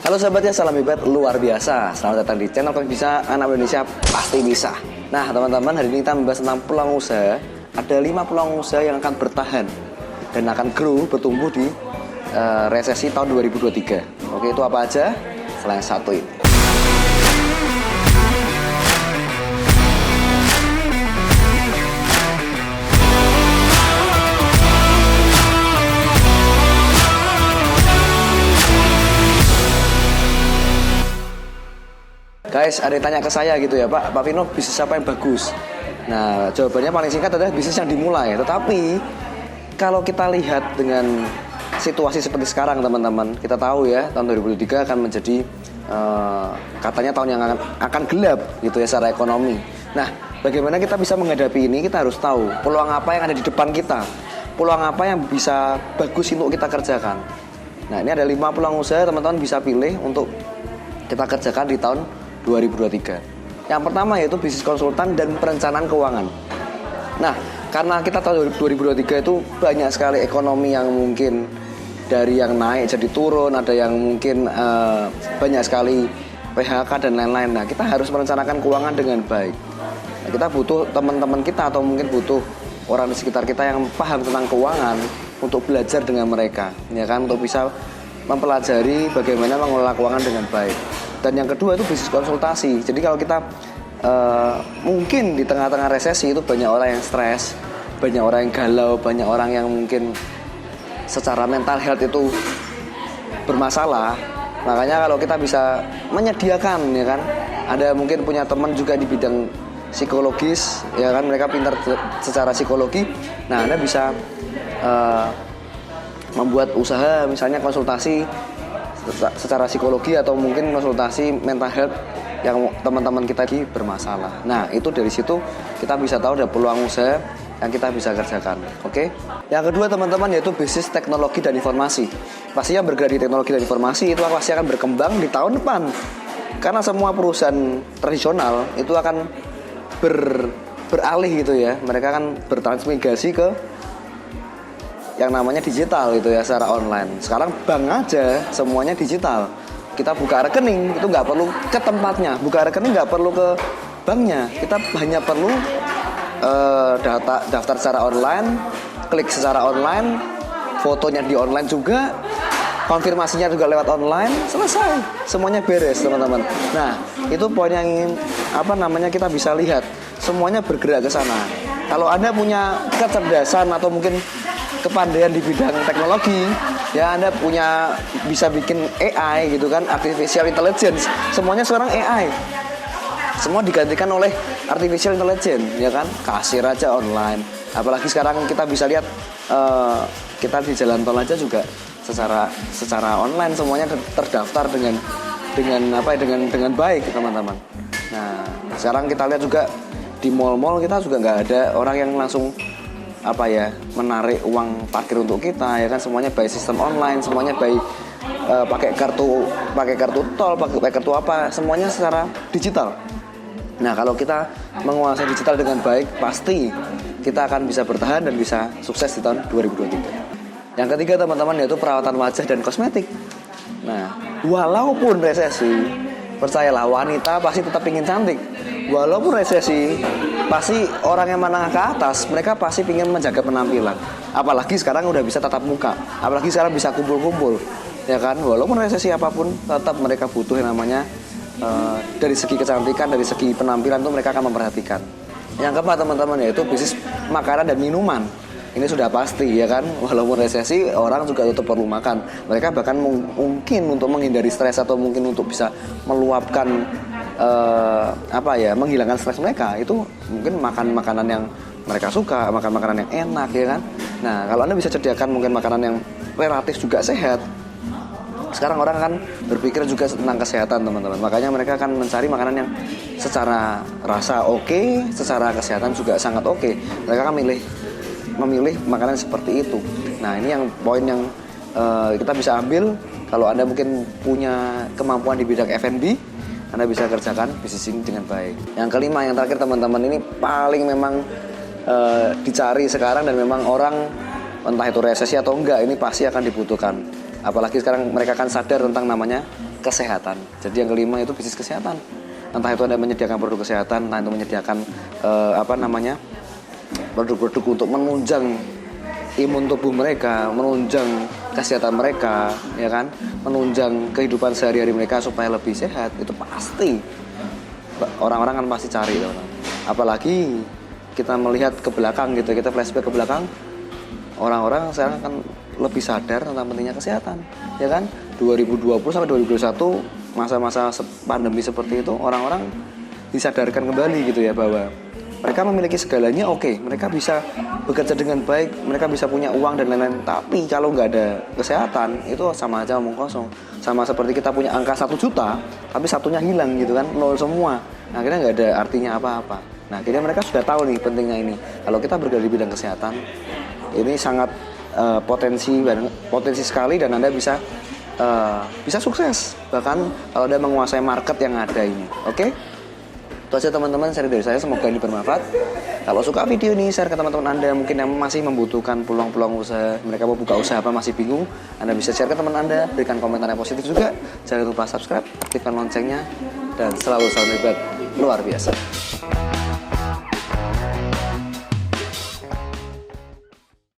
Halo sahabatnya, salam hebat luar biasa. Selamat datang di channel Kalau Bisa, Anak Indonesia Pasti Bisa. Nah teman-teman, hari ini kita membahas tentang peluang usaha. Ada 5 peluang usaha yang akan bertahan dan akan grow, bertumbuh di resesi tahun 2023. Oke, itu apa aja? Selain satu ini. Guys, ada yang tanya ke saya gitu ya, Pak Vino, bisnis apa yang bagus? Nah, jawabannya paling singkat adalah bisnis yang dimulai. Tetapi, kalau kita lihat dengan situasi seperti sekarang teman-teman, kita tahu ya, tahun 2023 akan menjadi katanya tahun yang akan gelap gitu ya secara ekonomi. Nah, bagaimana kita bisa menghadapi ini? Kita harus tahu peluang apa yang ada di depan kita, peluang apa yang bisa bagus untuk kita kerjakan. Nah, ini ada 5 peluang usaha teman-teman bisa pilih untuk kita kerjakan di tahun 2023. Yang pertama yaitu bisnis konsultan dan perencanaan keuangan. Nah, karena kita tahun 2023 itu banyak sekali ekonomi yang mungkin dari yang naik jadi turun, ada yang mungkin banyak sekali PHK dan lain-lain. Nah, kita harus merencanakan keuangan dengan baik. Nah, kita butuh teman-teman kita atau mungkin butuh orang di sekitar kita yang paham tentang keuangan untuk belajar dengan mereka, ya kan, untuk bisa mempelajari bagaimana mengelola keuangan dengan baik. Dan yang kedua itu bisnis konsultasi. Jadi kalau kita mungkin di tengah-tengah resesi itu banyak orang yang stres, banyak orang yang galau, banyak orang yang mungkin secara mental health itu bermasalah. Makanya kalau kita bisa menyediakan, ya kan, ada mungkin punya teman juga di bidang psikologis, ya kan, mereka pintar secara psikologi. Nah, Anda bisa membuat usaha misalnya konsultasi secara psikologi atau mungkin konsultasi mental health yang teman-teman kita lagi bermasalah. Nah, itu dari situ kita bisa tahu ada peluang usaha yang kita bisa kerjakan. Oke. Yang kedua teman-teman yaitu bisnis teknologi dan informasi. Pastinya bergerak di teknologi dan informasi itu pasti akan berkembang di tahun depan. Karena semua perusahaan tradisional itu akan beralih gitu ya. Mereka akan bertransmigrasi ke yang namanya digital gitu ya, secara online. Sekarang bank aja semuanya digital. Kita buka rekening itu nggak perlu ke tempatnya, buka rekening nggak perlu ke banknya. Kita hanya perlu daftar secara online, klik secara online, fotonya di online juga, konfirmasinya juga lewat online, selesai, semuanya beres teman-teman. Nah, itu poin yang kita bisa lihat, semuanya bergerak ke sana. Kalau Anda punya kecerdasan atau mungkin kepandaian di bidang teknologi, ya Anda bisa bikin AI gitu kan, artificial intelligence. Semuanya sekarang AI. Semua digantikan oleh artificial intelligence, ya kan? Kasir aja online. Apalagi sekarang kita bisa lihat kita di jalan tol aja juga secara online semuanya terdaftar dengan baik, teman-teman. Nah, sekarang kita lihat juga di mall-mall kita juga nggak ada orang yang langsung menarik uang parkir untuk kita, ya kan, semuanya by sistem online, semuanya by pakai kartu tol, pakai kartu apa, semuanya secara digital. Nah, kalau kita menguasai digital dengan baik, pasti kita akan bisa bertahan dan bisa sukses di tahun 2023. Yang ketiga teman-teman yaitu perawatan wajah dan kosmetik. Nah, walaupun resesi, percayalah wanita pasti tetap ingin cantik. Walaupun resesi, pasti orang yang menengah ke atas, mereka pasti ingin menjaga penampilan. Apalagi sekarang udah bisa tatap muka, apalagi sekarang bisa kumpul-kumpul, ya kan. Walaupun resesi apapun, tetap mereka butuh yang namanya dari segi kecantikan, dari segi penampilan itu mereka akan memperhatikan. Yang keempat teman-teman yaitu bisnis makanan dan minuman. Ini sudah pasti, ya kan. Walaupun resesi, orang juga tetap perlu makan. Mereka bahkan mungkin untuk menghindari stres atau mungkin untuk bisa meluapkan menghilangkan stres mereka, itu mungkin makan makanan yang mereka suka, makan makanan yang enak, ya kan. Nah, kalau Anda bisa sediakan mungkin makanan yang relatif juga sehat. Sekarang orang kan berpikir juga tentang kesehatan teman-teman. Makanya mereka akan mencari makanan yang secara rasa oke, secara kesehatan juga sangat oke. Mereka akan memilih makanan seperti itu. Nah, ini yang poin yang kita bisa ambil. Kalau Anda mungkin punya kemampuan di bidang F&B, Anda bisa kerjakan bisnis ini dengan baik. Yang kelima, yang terakhir teman-teman, ini paling memang dicari sekarang dan memang orang entah itu resesi atau enggak, ini pasti akan dibutuhkan. Apalagi sekarang mereka akan sadar tentang namanya kesehatan. Jadi yang kelima itu bisnis kesehatan. Entah itu Anda menyediakan produk kesehatan, entah itu menyediakan produk-produk untuk menunjang imun tubuh mereka, menunjang kesehatan mereka, ya kan, menunjang kehidupan sehari-hari mereka supaya lebih sehat. Itu pasti orang-orang kan pasti cari, teman-teman. Apalagi kita melihat ke belakang gitu, kita flashback ke belakang, orang-orang sekarang kan lebih sadar tentang pentingnya kesehatan, ya kan. 2020 sampai 2021 masa-masa pandemi seperti itu, orang-orang disadarkan kembali gitu ya bahwa mereka memiliki segalanya, oke, mereka bisa bekerja dengan baik, mereka bisa punya uang dan lain-lain. Tapi kalau nggak ada kesehatan, itu sama aja omong kosong. Sama seperti kita punya angka 1 juta, tapi satunya hilang gitu kan, nol semua. Nah, akhirnya nggak ada artinya apa-apa. Nah, akhirnya mereka sudah tahu nih pentingnya ini. Kalau kita bergerak di bidang kesehatan, ini sangat potensi sekali dan Anda bisa sukses. Bahkan kalau Anda menguasai market yang ada ini. Oke? Itu aja teman-teman, share dari saya, semoga ini bermanfaat. Kalau suka video ini, share ke teman-teman Anda mungkin yang masih membutuhkan peluang-peluang usaha, mereka mau buka usaha apa masih bingung. Anda bisa share ke teman Anda, berikan komentar yang positif juga. Jangan lupa subscribe, aktifkan loncengnya, dan selalu salam hebat luar biasa.